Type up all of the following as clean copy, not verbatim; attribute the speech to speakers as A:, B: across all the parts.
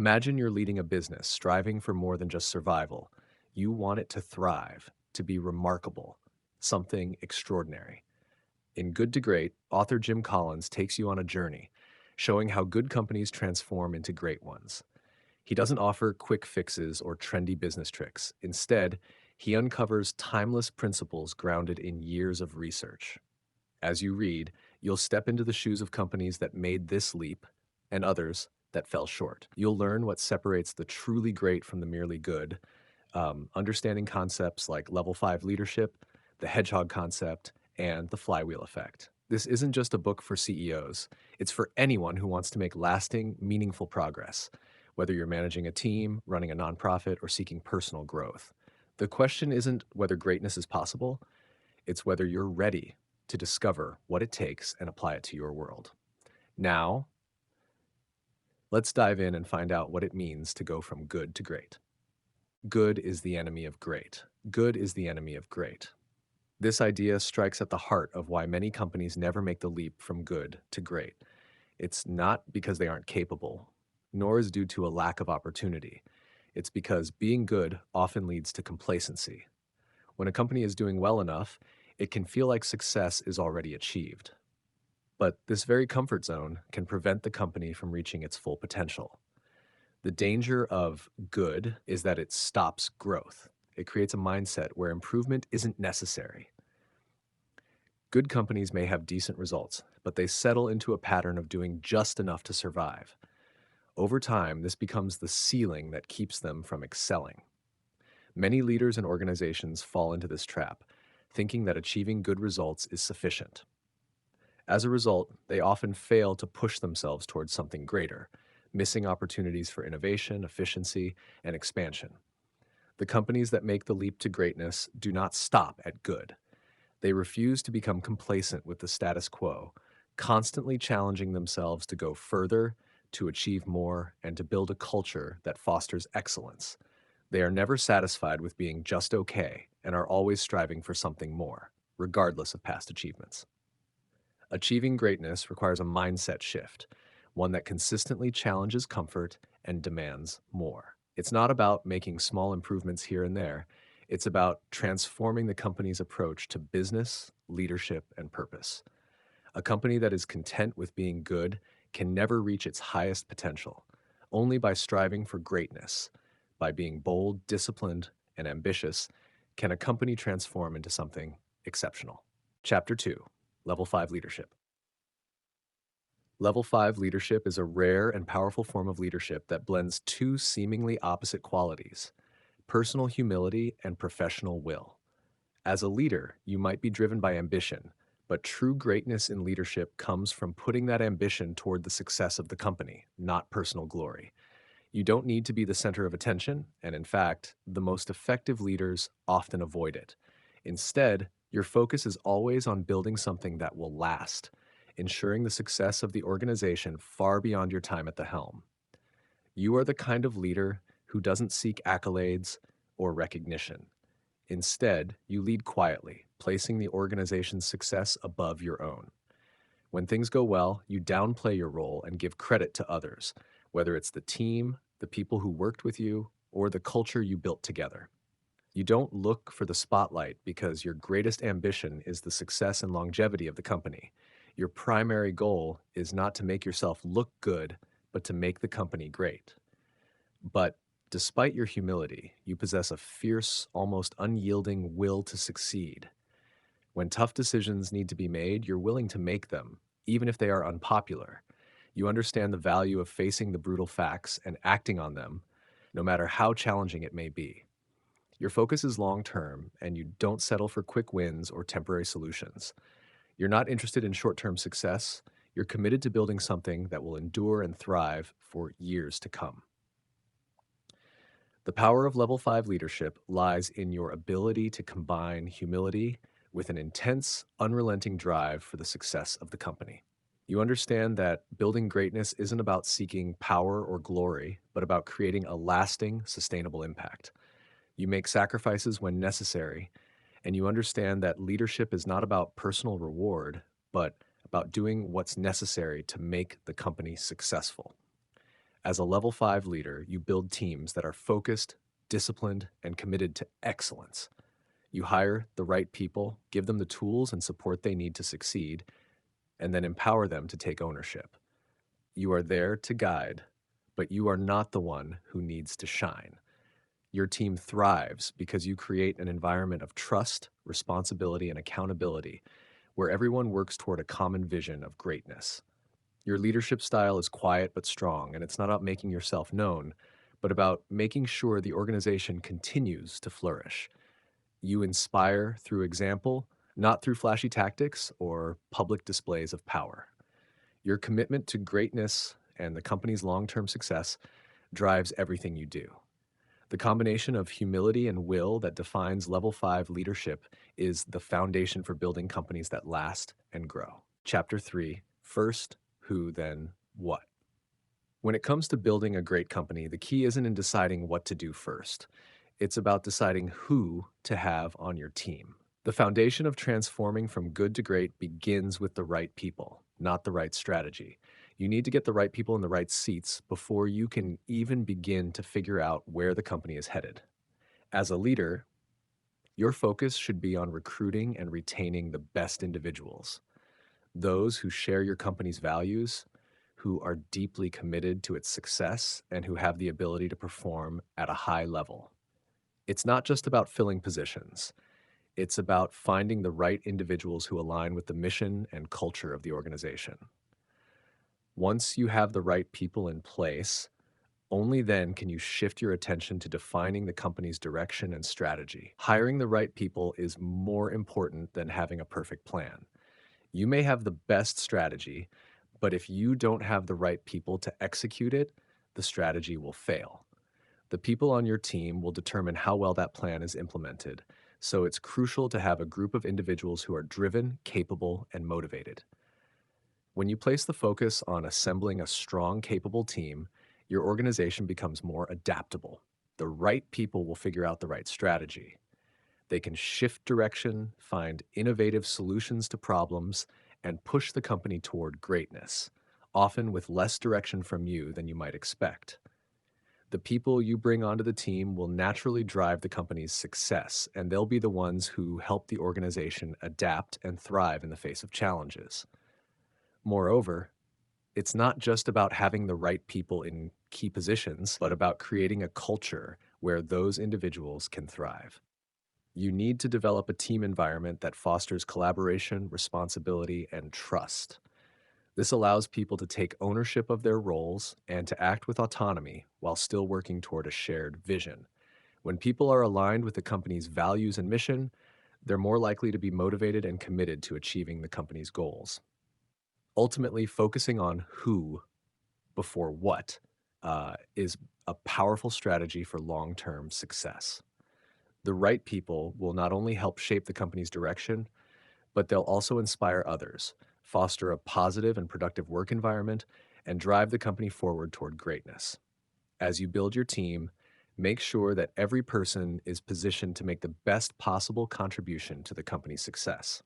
A: Imagine you're leading a business, striving for more than just survival. You want it to thrive, to be remarkable, something extraordinary. In Good to Great, author Jim Collins takes you on a journey, showing how good companies transform into great ones. He doesn't offer quick fixes or trendy business tricks. Instead, he uncovers timeless principles grounded in years of research. As you read, you'll step into the shoes of companies that made this leap and others that fell short. You'll learn what separates the truly great from the merely good, understanding concepts like level 5 leadership, the Hedgehog Concept, and the Flywheel Effect. This isn't just a book for CEOs, it's for anyone who wants to make lasting, meaningful progress, whether you're managing a team, running a nonprofit, or seeking personal growth. The question isn't whether greatness is possible, it's whether you're ready to discover what it takes and apply it to your world. Now, let's dive in and find out what it means to go from good to great. Good is the enemy of great. Good is the enemy of great. This idea strikes at the heart of why many companies never make the leap from good to great. It's not because they aren't capable, nor is due to a lack of opportunity. It's because being good often leads to complacency. When a company is doing well enough, it can feel like success is already achieved. But this very comfort zone can prevent the company from reaching its full potential. The danger of good is that it stops growth. It creates a mindset where improvement isn't necessary. Good companies may have decent results, but they settle into a pattern of doing just enough to survive. Over time, this becomes the ceiling that keeps them from excelling. Many leaders and organizations fall into this trap, thinking that achieving good results is sufficient. As a result, they often fail to push themselves towards something greater, missing opportunities for innovation, efficiency, and expansion. The companies that make the leap to greatness do not stop at good. They refuse to become complacent with the status quo, constantly challenging themselves to go further, to achieve more, and to build a culture that fosters excellence. They are never satisfied with being just okay and are always striving for something more, regardless of past achievements. Achieving greatness requires a mindset shift, one that consistently challenges comfort and demands more. It's not about making small improvements here and there. It's about transforming the company's approach to business, leadership, and purpose. A company that is content with being good can never reach its highest potential. Only by striving for greatness, by being bold, disciplined, and ambitious, can a company transform into something exceptional. Chapter 2, Level 5 Leadership. Level 5 leadership is a rare and powerful form of leadership that blends two seemingly opposite qualities: personal humility and professional will. As a leader, you might be driven by ambition, but true greatness in leadership comes from putting that ambition toward the success of the company, not personal glory. You don't need to be the center of attention, and in fact, the most effective leaders often avoid it. Instead, your focus is always on building something that will last, ensuring the success of the organization far beyond your time at the helm. You are the kind of leader who doesn't seek accolades or recognition. Instead, you lead quietly, placing the organization's success above your own. When things go well, you downplay your role and give credit to others, whether it's the team, the people who worked with you, or the culture you built together. You don't look for the spotlight because your greatest ambition is the success and longevity of the company. Your primary goal is not to make yourself look good, but to make the company great. But despite your humility, you possess a fierce, almost unyielding will to succeed. When tough decisions need to be made, you're willing to make them, even if they are unpopular. You understand the value of facing the brutal facts and acting on them, no matter how challenging it may be. Your focus is long-term, and you don't settle for quick wins or temporary solutions. You're not interested in short-term success. You're committed to building something that will endure and thrive for years to come. The power of level 5 leadership lies in your ability to combine humility with an intense, unrelenting drive for the success of the company. You understand that building greatness isn't about seeking power or glory, but about creating a lasting, sustainable impact. You make sacrifices when necessary, and you understand that leadership is not about personal reward, but about doing what's necessary to make the company successful. As a level 5 leader, you build teams that are focused, disciplined, and committed to excellence. You hire the right people, give them the tools and support they need to succeed, and then empower them to take ownership. You are there to guide, but you are not the one who needs to shine. Your team thrives because you create an environment of trust, responsibility, and accountability where everyone works toward a common vision of greatness. Your leadership style is quiet but strong, and it's not about making yourself known, but about making sure the organization continues to flourish. You inspire through example, not through flashy tactics or public displays of power. Your commitment to greatness and the company's long term success drives everything you do. The combination of humility and will that defines level 5 leadership is the foundation for building companies that last and grow. Chapter 3: First, who, then what? When it comes to building a great company, the key isn't in deciding what to do first. It's about deciding who to have on your team. The foundation of transforming from good to great begins with the right people, not the right strategy. You need to get the right people in the right seats before you can even begin to figure out where the company is headed. As a leader, your focus should be on recruiting and retaining the best individuals, those who share your company's values, who are deeply committed to its success, and who have the ability to perform at a high level. It's not just about filling positions. It's about finding the right individuals who align with the mission and culture of the organization. Once you have the right people in place, only then can you shift your attention to defining the company's direction and strategy. Hiring the right people is more important than having a perfect plan. You may have the best strategy, but if you don't have the right people to execute it, the strategy will fail. The people on your team will determine how well that plan is implemented, so it's crucial to have a group of individuals who are driven, capable, and motivated. When you place the focus on assembling a strong, capable team, your organization becomes more adaptable. The right people will figure out the right strategy. They can shift direction, find innovative solutions to problems, and push the company toward greatness, often with less direction from you than you might expect. The people you bring onto the team will naturally drive the company's success, and they'll be the ones who help the organization adapt and thrive in the face of challenges. Moreover, it's not just about having the right people in key positions, but about creating a culture where those individuals can thrive. You need to develop a team environment that fosters collaboration, responsibility, and trust. This allows people to take ownership of their roles and to act with autonomy while still working toward a shared vision. When people are aligned with the company's values and mission, they're more likely to be motivated and committed to achieving the company's goals. Ultimately, focusing on who before what is a powerful strategy for long term success. The right people will not only help shape the company's direction, but they'll also inspire others, foster a positive and productive work environment, and drive the company forward toward greatness. As you build your team, make sure that every person is positioned to make the best possible contribution to the company's success.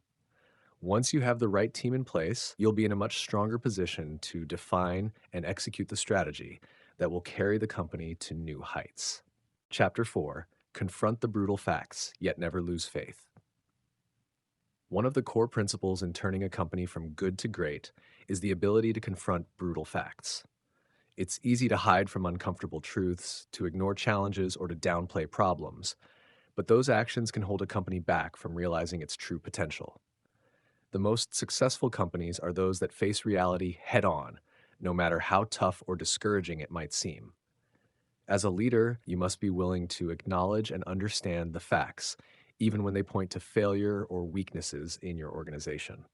A: Once you have the right team in place, you'll be in a much stronger position to define and execute the strategy that will carry the company to new heights. Chapter 4: Confront the brutal facts, yet never lose faith. One of the core principles in turning a company from good to great is the ability to confront brutal facts. It's easy to hide from uncomfortable truths, to ignore challenges, or to downplay problems, but those actions can hold a company back from realizing its true potential. The most successful companies are those that face reality head on, no matter how tough or discouraging it might seem. As a leader, you must be willing to acknowledge and understand the facts, even when they point to failure or weaknesses in your organization.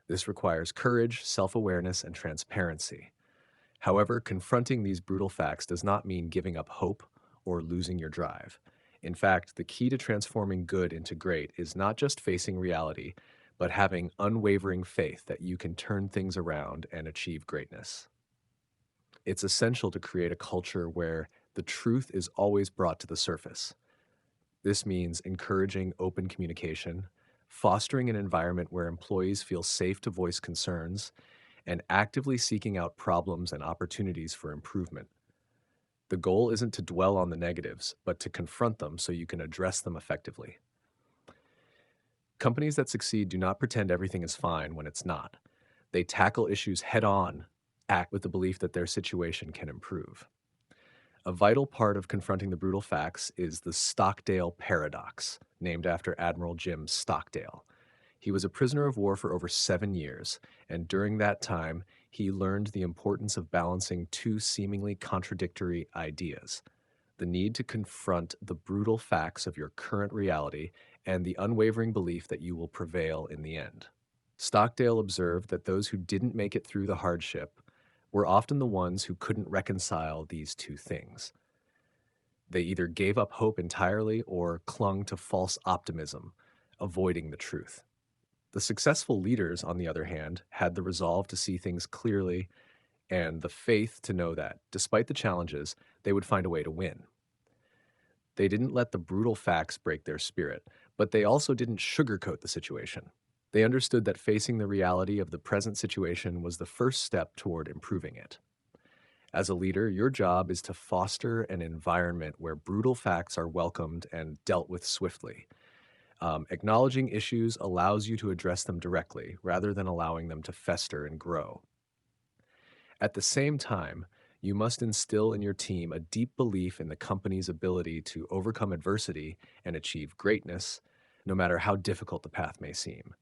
A: This requires courage, self-awareness, and transparency. However, confronting these brutal facts does not mean giving up hope or losing your drive. In fact, the key to transforming good into great is not just facing reality, but having unwavering faith that you can turn things around and achieve greatness. It's essential to create a culture where the truth is always brought to the surface. This means encouraging open communication, fostering an environment where employees feel safe to voice concerns, and actively seeking out problems and opportunities for improvement. The goal isn't to dwell on the negatives, but to confront them so you can address them effectively. Companies that succeed do not pretend everything is fine when it's not. They tackle issues head on, act with the belief that their situation can improve. A vital part of confronting the brutal facts is the Stockdale paradox, named after Admiral Jim Stockdale. He was a prisoner of war for over 7 years, and during that time, he learned the importance of balancing two seemingly contradictory ideas: the need to confront the brutal facts of your current reality and the unwavering belief that you will prevail in the end. Stockdale observed that those who didn't make it through the hardship were often the ones who couldn't reconcile these two things. They either gave up hope entirely or clung to false optimism, avoiding the truth. The successful leaders, on the other hand, had the resolve to see things clearly and the faith to know that, despite the challenges, they would find a way to win. They didn't let the brutal facts break their spirit, but they also didn't sugarcoat the situation. They understood that facing the reality of the present situation was the first step toward improving it. As a leader, your job is to foster an environment where brutal facts are welcomed and dealt with swiftly. Acknowledging issues allows you to address them directly rather than allowing them to fester and grow. At the same time, you must instill in your team a deep belief in the company's ability to overcome adversity and achieve greatness, no matter how difficult the path may seem.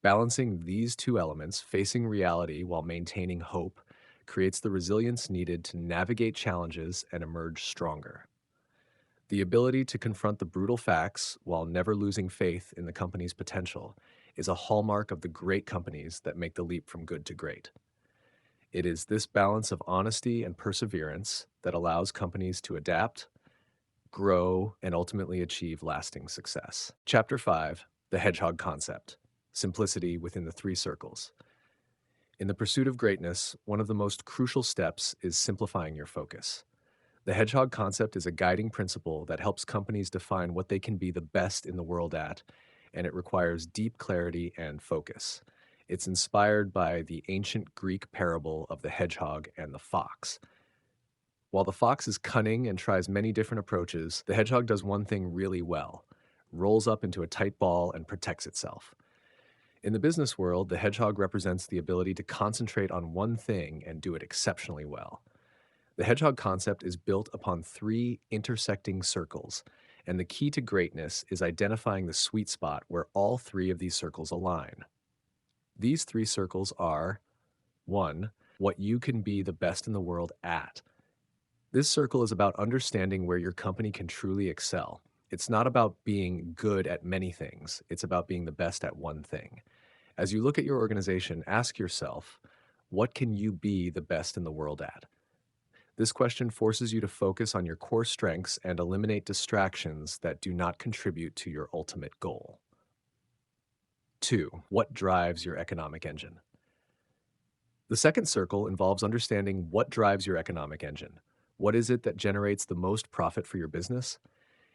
A: Balancing these two elements, facing reality while maintaining hope, creates the resilience needed to navigate challenges and emerge stronger. The ability to confront the brutal facts while never losing faith in the company's potential is a hallmark of the great companies that make the leap from good to great. It is this balance of honesty and perseverance that allows companies to adapt, grow, and ultimately achieve lasting success. Chapter 5: The Hedgehog Concept: Simplicity within the Three Circles. In the pursuit of greatness, one of the most crucial steps is simplifying your focus. The Hedgehog Concept is a guiding principle that helps companies define what they can be the best in the world at, and it requires deep clarity and focus. It's inspired by the ancient Greek parable of the hedgehog and the fox. While the fox is cunning and tries many different approaches, the hedgehog does one thing really well: rolls up into a tight ball and protects itself. In the business world, the hedgehog represents the ability to concentrate on one thing and do it exceptionally well. The hedgehog concept is built upon three intersecting circles, and the key to greatness is identifying the sweet spot where all three of these circles align. These three circles are: 1. What you can be the best in the world at. This circle is about understanding where your company can truly excel. It's not about being good at many things, it's about being the best at one thing. As you look at your organization, ask yourself, what can you be the best in the world at? This question forces you to focus on your core strengths and eliminate distractions that do not contribute to your ultimate goal. 2. What drives your economic engine? The second circle involves understanding what drives your economic engine. What is it that generates the most profit for your business?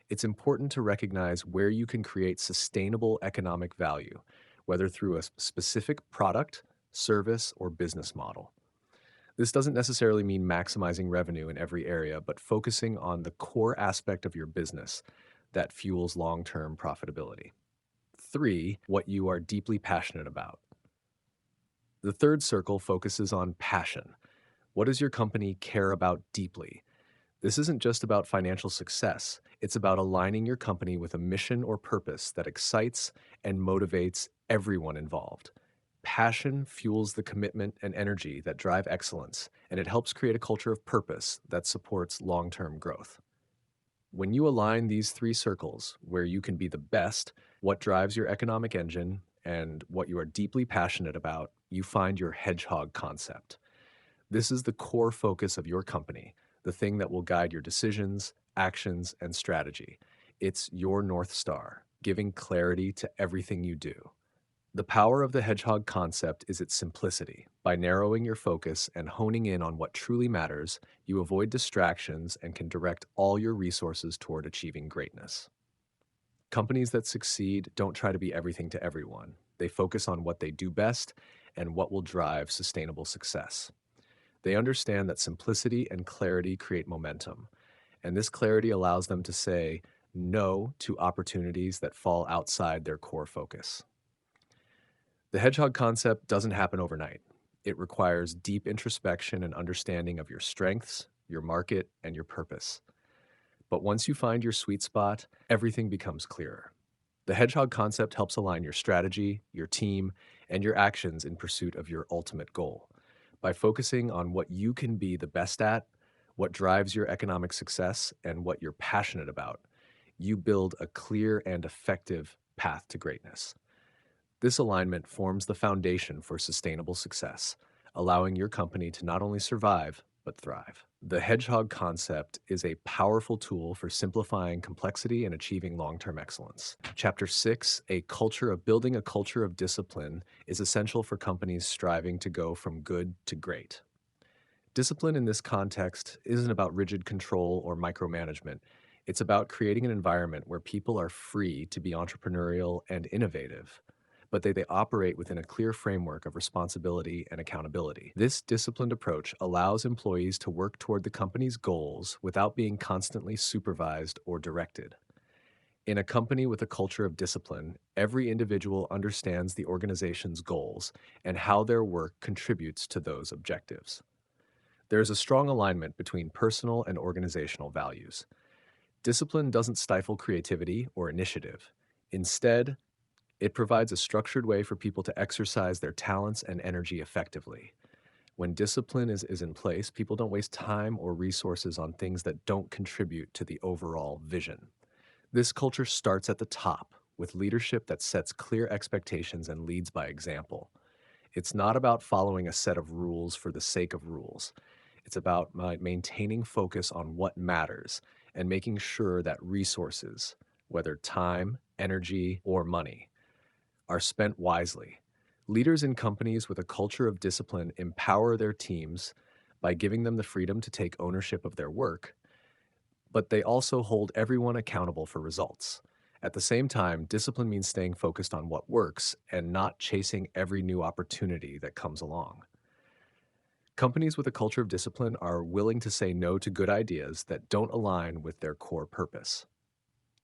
A: It's important to recognize where you can create sustainable economic value, whether through a specific product, service, or business model. This doesn't necessarily mean maximizing revenue in every area, but focusing on the core aspect of your business that fuels long-term profitability. 3. What you are deeply passionate about. The third circle focuses on passion. What does your company care about deeply? This isn't just about financial success. It's about aligning your company with a mission or purpose that excites and motivates everyone involved. Passion fuels the commitment and energy that drive excellence, and it helps create a culture of purpose that supports long-term growth. When you align these three circles, where you can be the best, what drives your economic engine, and what you are deeply passionate about, you find your hedgehog concept. This is the core focus of your company, the thing that will guide your decisions, actions, and strategy. It's your North Star, giving clarity to everything you do. The power of the hedgehog concept is its simplicity. By narrowing your focus and honing in on what truly matters, you avoid distractions and can direct all your resources toward achieving greatness. Companies that succeed don't try to be everything to everyone. They focus on what they do best and what will drive sustainable success. They understand that simplicity and clarity create momentum, and this clarity allows them to say no to opportunities that fall outside their core focus. The hedgehog concept doesn't happen overnight. It requires deep introspection and understanding of your strengths, your market, and your purpose. But once you find your sweet spot, everything becomes clearer. The hedgehog concept helps align your strategy, your team, and your actions in pursuit of your ultimate goal. By focusing on what you can be the best at, what drives your economic success, and what you're passionate about, you build a clear and effective path to greatness. This alignment forms the foundation for sustainable success, allowing your company to not only survive, but thrive. The hedgehog concept is a powerful tool for simplifying complexity and achieving long-term excellence. Chapter 6, building a culture of discipline, is essential for companies striving to go from good to great. Discipline in this context isn't about rigid control or micromanagement. It's about creating an environment where people are free to be entrepreneurial and innovative, but they operate within a clear framework of responsibility and accountability. This disciplined approach allows employees to work toward the company's goals without being constantly supervised or directed. In a company with a culture of discipline, every individual understands the organization's goals and how their work contributes to those objectives. There is a strong alignment between personal and organizational values. Discipline doesn't stifle creativity or initiative. Instead, it provides a structured way for people to exercise their talents and energy effectively. When discipline is in place, people don't waste time or resources on things that don't contribute to the overall vision. This culture starts at the top, with leadership that sets clear expectations and leads by example. It's not about following a set of rules for the sake of rules. It's about maintaining focus on what matters and making sure that resources, whether time, energy, or money, are spent wisely. Leaders in companies with a culture of discipline empower their teams by giving them the freedom to take ownership of their work, but they also hold everyone accountable for results. At the same time, discipline means staying focused on what works and not chasing every new opportunity that comes along. Companies with a culture of discipline are willing to say no to good ideas that don't align with their core purpose.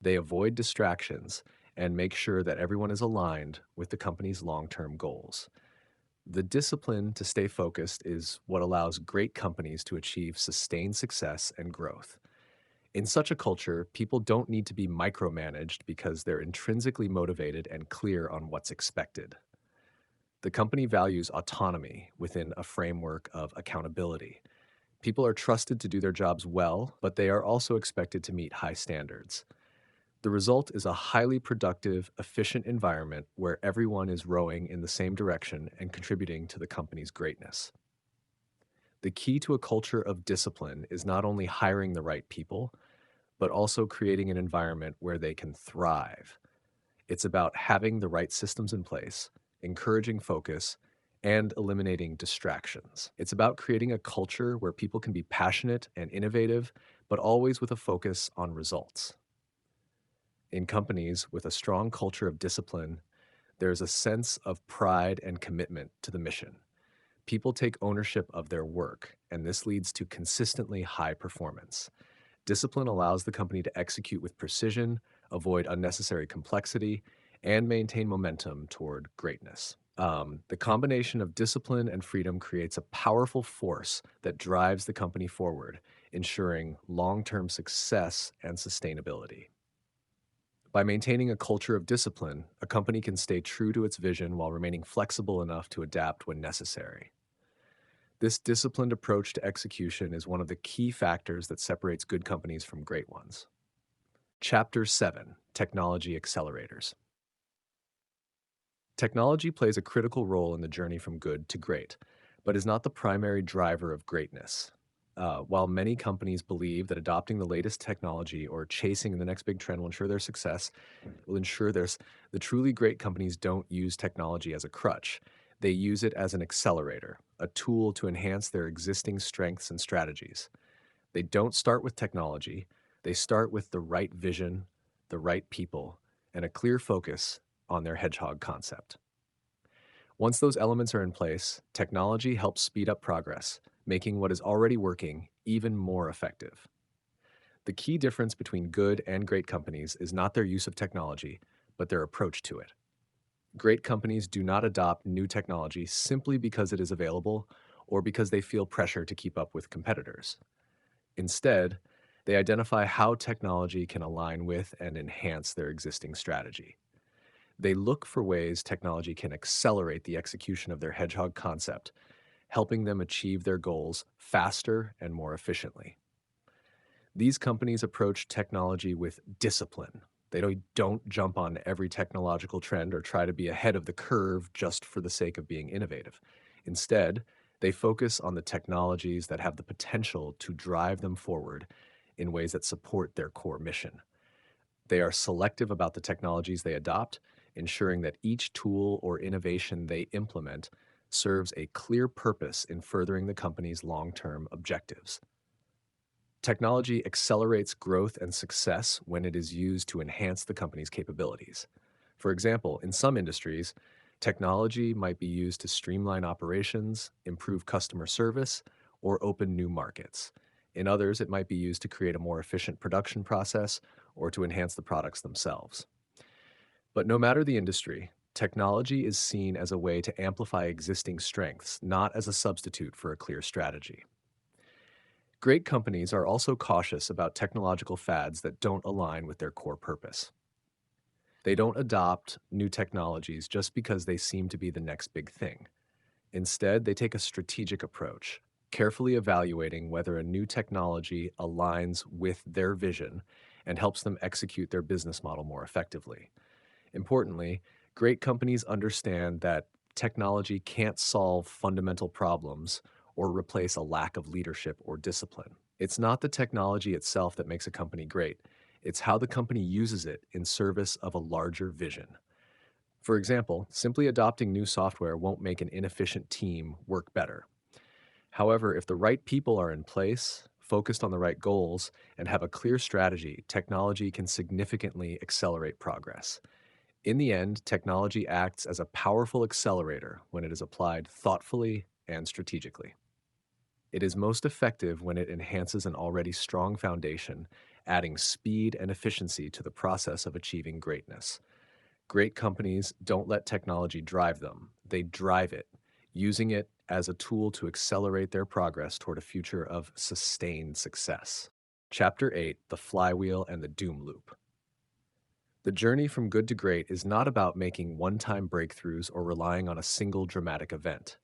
A: They avoid distractions and make sure that everyone is aligned with the company's long-term goals. The discipline to stay focused is what allows great companies to achieve sustained success and growth. In such a culture, people don't need to be micromanaged because they're intrinsically motivated and clear on what's expected. The company values autonomy within a framework of accountability. People are trusted to do their jobs well, but they are also expected to meet high standards. The result is a highly productive, efficient environment where everyone is rowing in the same direction and contributing to the company's greatness. The key to a culture of discipline is not only hiring the right people, but also creating an environment where they can thrive. It's about having the right systems in place, encouraging focus, and eliminating distractions. It's about creating a culture where people can be passionate and innovative, but always with a focus on results. In companies with a strong culture of discipline, there's a sense of pride and commitment to the mission. People take ownership of their work, and this leads to consistently high performance. Discipline allows the company to execute with precision, avoid unnecessary complexity, and maintain momentum toward greatness. The combination of discipline and freedom creates a powerful force that drives the company forward, ensuring long-term success and sustainability. By maintaining a culture of discipline, a company can stay true to its vision while remaining flexible enough to adapt when necessary. This disciplined approach to execution is one of the key factors that separates good companies from great ones. Chapter 7: Technology Accelerators. Technology plays a critical role in the journey from good to great, but is not the primary driver of greatness. While many companies believe that adopting the latest technology or chasing the next big trend will ensure their success, will ensure the truly great companies don't use technology as a crutch. They use it as an accelerator, a tool to enhance their existing strengths and strategies. They don't start with technology. They start with the right vision, the right people, and a clear focus on their hedgehog concept. Once those elements are in place, technology helps speed up progress, making what is already working even more effective. The key difference between good and great companies is not their use of technology, but their approach to it. Great companies do not adopt new technology simply because it is available or because they feel pressure to keep up with competitors. Instead, they identify how technology can align with and enhance their existing strategy. They look for ways technology can accelerate the execution of their hedgehog concept, helping them achieve their goals faster and more efficiently. These companies approach technology with discipline. They don't jump on every technological trend or try to be ahead of the curve just for the sake of being innovative. Instead, they focus on the technologies that have the potential to drive them forward in ways that support their core mission. They are selective about the technologies they adopt, ensuring that each tool or innovation they implement serves a clear purpose in furthering the company's long-term objectives. Technology accelerates growth and success when it is used to enhance the company's capabilities. For example, in some industries, technology might be used to streamline operations, improve customer service, or open new markets. In others, it might be used to create a more efficient production process or to enhance the products themselves. But no matter the industry, technology is seen as a way to amplify existing strengths, not as a substitute for a clear strategy. Great companies are also cautious about technological fads that don't align with their core purpose. They don't adopt new technologies just because they seem to be the next big thing. Instead, they take a strategic approach, carefully evaluating whether a new technology aligns with their vision and helps them execute their business model more effectively. Importantly, great companies understand that technology can't solve fundamental problems or replace a lack of leadership or discipline. It's not the technology itself that makes a company great, it's how the company uses it in service of a larger vision. For example, simply adopting new software won't make an inefficient team work better. However, if the right people are in place, focused on the right goals, and have a clear strategy, technology can significantly accelerate progress. In the end, technology acts as a powerful accelerator when it is applied thoughtfully and strategically. It is most effective when it enhances an already strong foundation, adding speed and efficiency to the process of achieving greatness. Great companies don't let technology drive them, they drive it, using it as a tool to accelerate their progress toward a future of sustained success. Chapter 8: The Flywheel and the Doom Loop. The journey from good to great is not about making one-time breakthroughs or relying on a single dramatic event.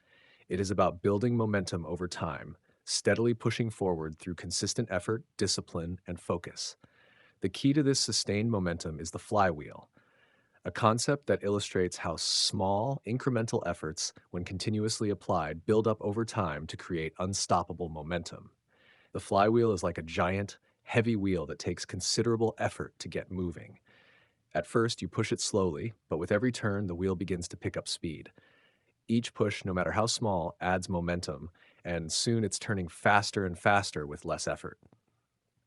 A: It is about building momentum over time, steadily pushing forward through consistent effort, discipline, and focus. The key to this sustained momentum is the flywheel, a concept that illustrates how small, incremental efforts, when continuously applied, build up over time to create unstoppable momentum. The flywheel is like a giant, heavy wheel that takes considerable effort to get moving. At first, you push it slowly, but with every turn, the wheel begins to pick up speed. Each push, no matter how small, adds momentum, and soon it's turning faster and faster with less effort.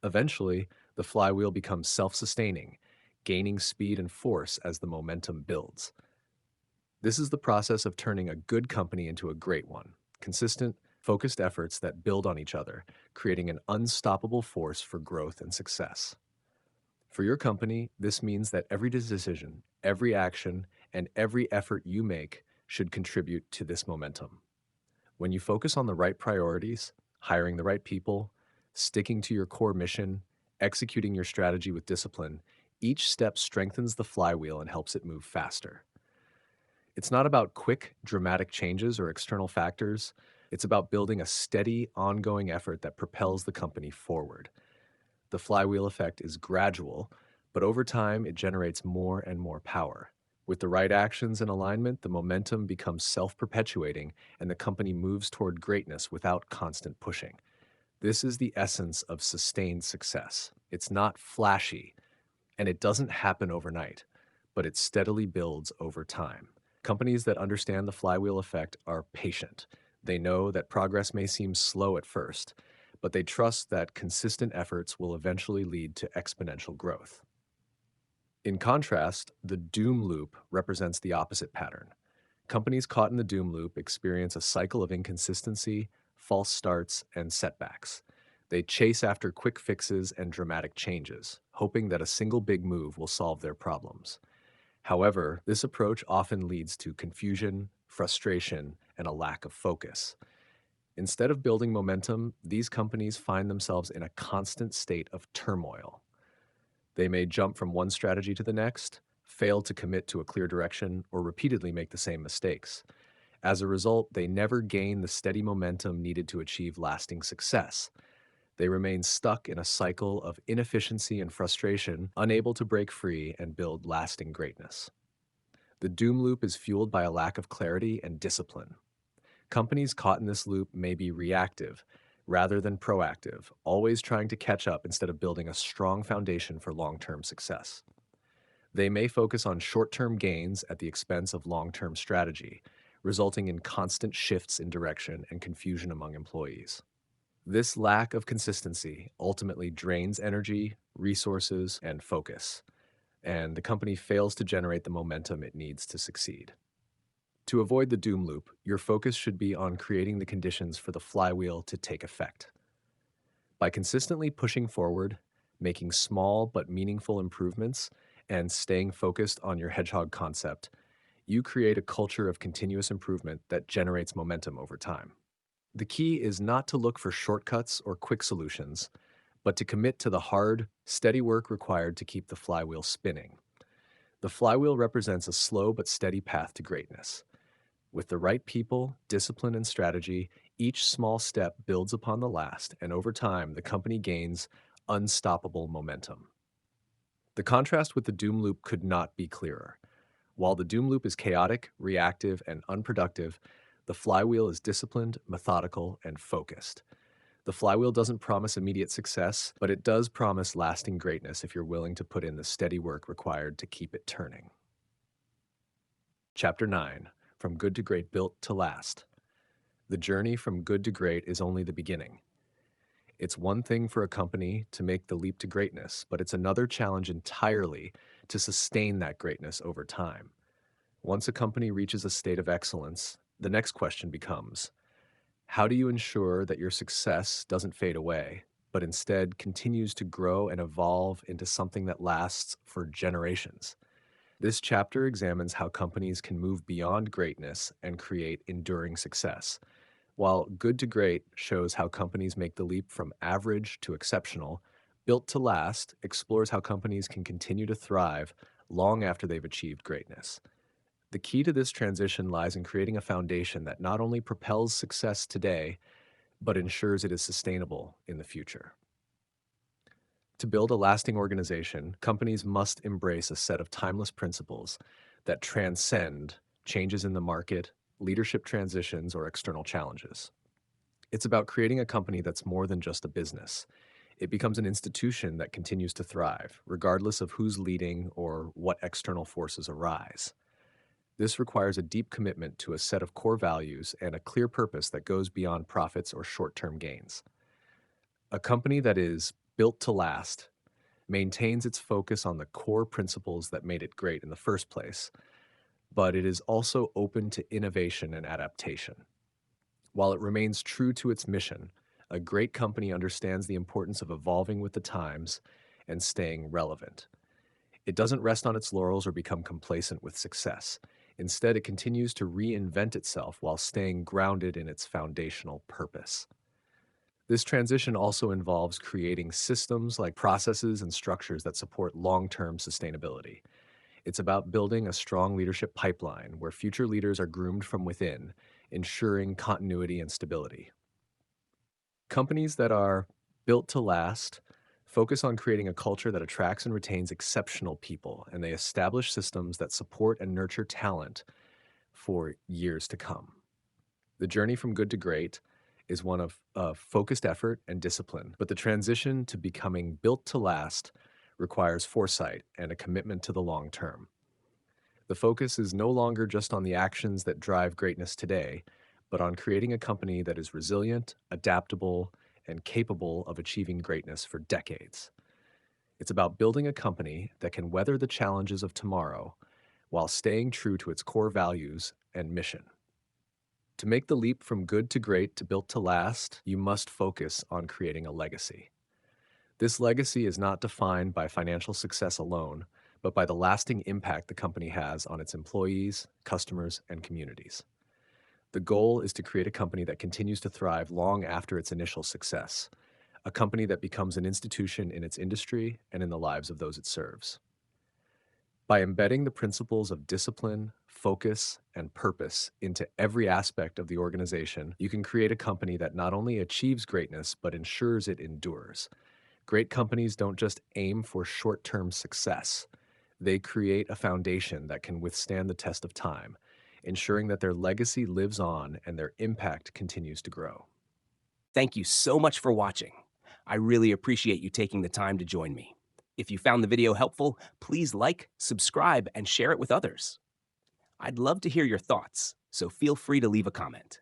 A: Eventually, the flywheel becomes self-sustaining, gaining speed and force as the momentum builds. This is the process of turning a good company into a great one. Consistent, focused efforts that build on each other, creating an unstoppable force for growth and success. For your company, this means that every decision, every action, and every effort you make should contribute to this momentum. When you focus on the right priorities, hiring the right people, sticking to your core mission, executing your strategy with discipline, each step strengthens the flywheel and helps it move faster. It's not about quick, dramatic changes or external factors. It's about building a steady, ongoing effort that propels the company forward. The flywheel effect is gradual, but over time it generates more and more power. With the right actions and alignment, the momentum becomes self-perpetuating and the company moves toward greatness without constant pushing. This is the essence of sustained success. It's not flashy, and it doesn't happen overnight, but it steadily builds over time. Companies that understand the flywheel effect are patient. They know that progress may seem slow at first, but they trust that consistent efforts will eventually lead to exponential growth. In contrast, the doom loop represents the opposite pattern. Companies caught in the doom loop experience a cycle of inconsistency, false starts, and setbacks. They chase after quick fixes and dramatic changes, hoping that a single big move will solve their problems. However, this approach often leads to confusion, frustration, and a lack of focus. Instead of building momentum, these companies find themselves in a constant state of turmoil. They may jump from one strategy to the next, fail to commit to a clear direction, or repeatedly make the same mistakes. As a result, they never gain the steady momentum needed to achieve lasting success. They remain stuck in a cycle of inefficiency and frustration, unable to break free and build lasting greatness. The doom loop is fueled by a lack of clarity and discipline. Companies caught in this loop may be reactive rather than proactive, always trying to catch up instead of building a strong foundation for long-term success. They may focus on short-term gains at the expense of long-term strategy, resulting in constant shifts in direction and confusion among employees. This lack of consistency ultimately drains energy, resources, and focus, and the company fails to generate the momentum it needs to succeed. To avoid the doom loop, your focus should be on creating the conditions for the flywheel to take effect. By consistently pushing forward, making small but meaningful improvements, and staying focused on your hedgehog concept, you create a culture of continuous improvement that generates momentum over time. The key is not to look for shortcuts or quick solutions, but to commit to the hard, steady work required to keep the flywheel spinning. The flywheel represents a slow but steady path to greatness. With the right people, discipline, and strategy, each small step builds upon the last, and over time, the company gains unstoppable momentum. The contrast with the doom loop could not be clearer. While the doom loop is chaotic, reactive, and unproductive, the flywheel is disciplined, methodical, and focused. The flywheel doesn't promise immediate success, but it does promise lasting greatness if you're willing to put in the steady work required to keep it turning. Chapter 9: From Good to Great Built to Last. The journey from good to great is only the beginning. It's one thing for a company to make the leap to greatness, but it's another challenge entirely to sustain that greatness over time. Once a company reaches a state of excellence, the next question becomes, how do you ensure that your success doesn't fade away, but instead continues to grow and evolve into something that lasts for generations? This chapter examines how companies can move beyond greatness and create enduring success, while Good to Great shows how companies make the leap from average to exceptional. Built to Last explores how companies can continue to thrive long after they've achieved greatness. The key to this transition lies in creating a foundation that not only propels success today, but ensures it is sustainable in the future. To build a lasting organization, companies must embrace a set of timeless principles that transcend changes in the market, leadership transitions, or external challenges. It's about creating a company that's more than just a business. It becomes an institution that continues to thrive, regardless of who's leading or what external forces arise. This requires a deep commitment to a set of core values and a clear purpose that goes beyond profits or short-term gains. A company that is built to last maintains its focus on the core principles that made it great in the first place, but it is also open to innovation and adaptation. While it remains true to its mission, a great company understands the importance of evolving with the times and staying relevant. It doesn't rest on its laurels or become complacent with success. Instead, it continues to reinvent itself while staying grounded in its foundational purpose. This transition also involves creating systems like processes and structures that support long-term sustainability. It's about building a strong leadership pipeline where future leaders are groomed from within, ensuring continuity and stability. Companies that are built to last focus on creating a culture that attracts and retains exceptional people, and they establish systems that support and nurture talent for years to come. The journey from good to great is one of focused effort and discipline, but the transition to becoming built to last requires foresight and a commitment to the long term. The focus is no longer just on the actions that drive greatness today, but on creating a company that is resilient, adaptable, and capable of achieving greatness for decades. It's about building a company that can weather the challenges of tomorrow while staying true to its core values and mission. To make the leap from good to great to built to last, you must focus on creating a legacy. This legacy is not defined by financial success alone, but by the lasting impact the company has on its employees, customers, and communities. The goal is to create a company that continues to thrive long after its initial success, a company that becomes an institution in its industry and in the lives of those it serves. By embedding the principles of discipline, focus, and purpose into every aspect of the organization, you can create a company that not only achieves greatness, but ensures it endures. Great companies don't just aim for short term success, they create a foundation that can withstand the test of time, ensuring that their legacy lives on and their impact continues to grow.
B: Thank you so much for watching. I really appreciate you taking the time to join me. If you found the video helpful, please like, subscribe, and share it with others. I'd love to hear your thoughts, so feel free to leave a comment.